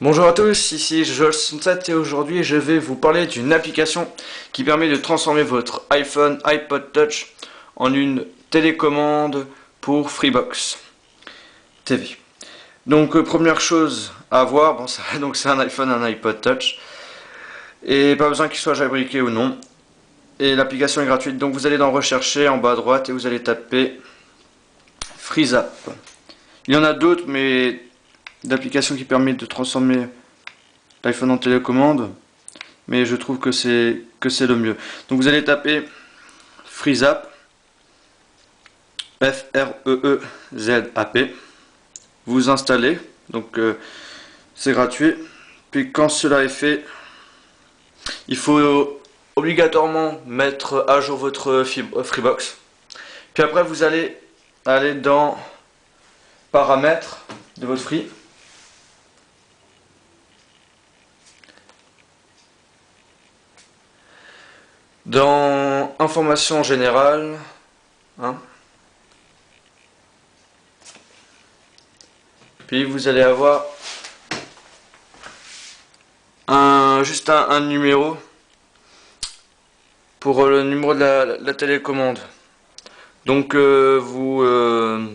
Bonjour à tous, ici Joel67 et aujourd'hui je vais vous parler d'une application qui permet de transformer votre iPhone, iPod Touch en une télécommande pour Freebox TV. Donc première chose à voir, donc c'est un iPhone, un iPod Touch et pas besoin qu'il soit jailbreaké ou non. Et l'application est gratuite, donc vous allez dans rechercher en bas à droite et vous allez taper FreeZap. Il y en a d'autres mais d'applications qui permettent de transformer l'iPhone en télécommande, mais je trouve que c'est le mieux. Donc vous allez taper FreeZap, F-R-E-E-Z-A-P, vous installez, donc c'est gratuit. Puis quand cela est fait, il faut obligatoirement mettre à jour votre Freebox. Puis après vous allez aller dans paramètres de votre Free. Dans information générale, puis vous allez avoir juste un numéro pour le numéro de la télécommande. Donc vous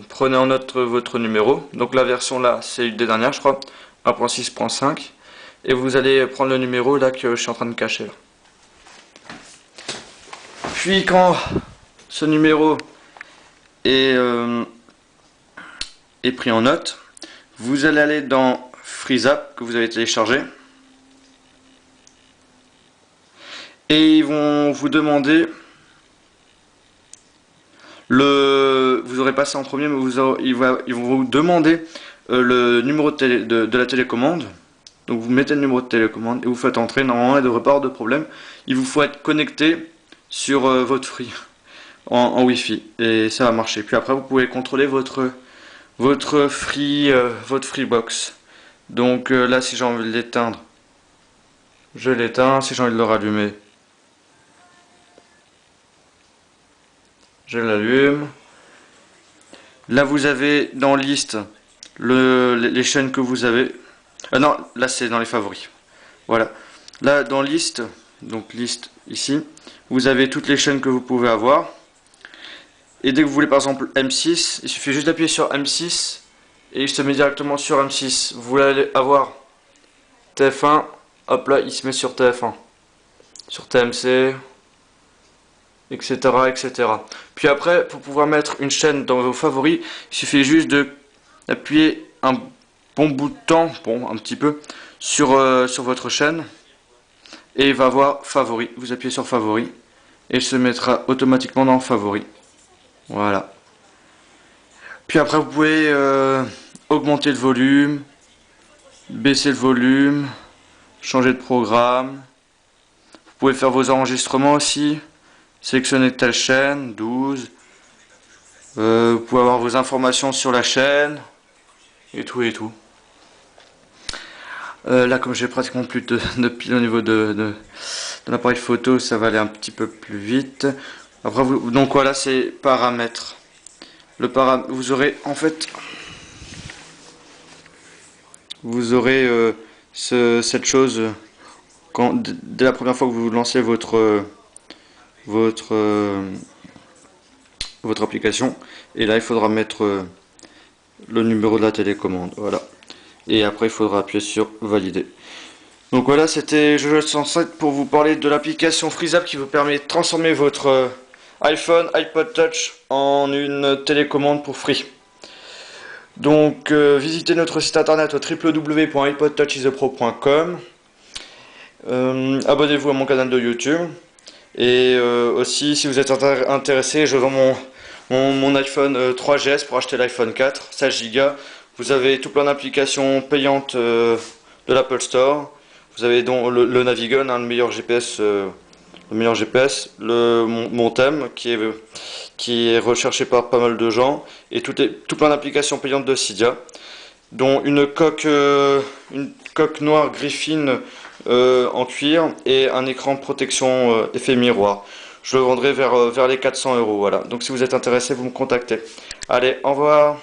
prenez en note votre numéro. Donc la version là, c'est une des dernières, je crois, 1.6.5. Et vous allez prendre le numéro là que je suis en train de cacher là. Puis quand ce numéro est pris en note, vous allez aller dans FreeZap que vous avez téléchargé et ils vont vous demander vous aurez passé en premier, mais ils vont vous demander le numéro de la télécommande. Donc vous mettez le numéro de télécommande et vous faites entrer. Normalement, il ne devrait pas avoir de problème. Il vous faut être connecté sur votre Free en Wi-Fi et ça va marcher. Puis après, vous pouvez contrôler votre Freebox. Donc là, si j'ai envie de l'éteindre, je l'éteins. Si j'ai envie de le rallumer, je l'allume. Là, vous avez dans liste les chaînes que vous avez. Ah non, là c'est dans les favoris. Voilà. Là, dans liste, donc liste ici, vous avez toutes les chaînes que vous pouvez avoir. Et dès que vous voulez par exemple M6, il suffit juste d'appuyer sur M6 et il se met directement sur M6. Vous voulez avoir TF1, hop là, il se met sur TF1, sur TMC, etc., etc. Puis après, pour pouvoir mettre une chaîne dans vos favoris, il suffit juste d'appuyer un bon bout de temps, un petit peu, sur votre chaîne et il va voir favoris. Vous appuyez sur favoris et il se mettra automatiquement dans favoris. Voilà. Puis après, vous pouvez augmenter le volume, baisser le volume, changer de programme. Vous pouvez faire vos enregistrements aussi. Sélectionner telle chaîne, 12. Vous pouvez avoir vos informations sur la chaîne. Et tout et tout. Là, comme j'ai pratiquement plus de pile au niveau de l'appareil photo, ça va aller un petit peu plus vite. Après, donc voilà, c'est paramètres. Vous aurez en fait, vous aurez cette chose dès la première fois que vous lancez votre application. Et là, il faudra mettre le numéro de la télécommande. Voilà. Et après, il faudra appuyer sur valider. Donc voilà, c'était Jojo107 pour vous parler de l'application FreeZap qui vous permet de transformer votre iPhone, iPod Touch en une télécommande pour Free. Donc visitez notre site internet au www.ipodtouchithepro.com. Abonnez-vous à mon canal de YouTube. Et aussi, si vous êtes intéressé, je vends mon iPhone 3GS pour acheter l'iPhone 4, 16 Go. Vous avez tout plein d'applications payantes de l'Apple Store. Vous avez donc le Navigon, le meilleur GPS, mon thème qui est recherché par pas mal de gens, et tout plein d'applications payantes de Cydia, dont une coque noire Griffin en cuir et un écran de protection effet miroir. Je le vendrai vers les 400 €. Voilà. Donc si vous êtes intéressé, vous me contactez. Allez, au revoir.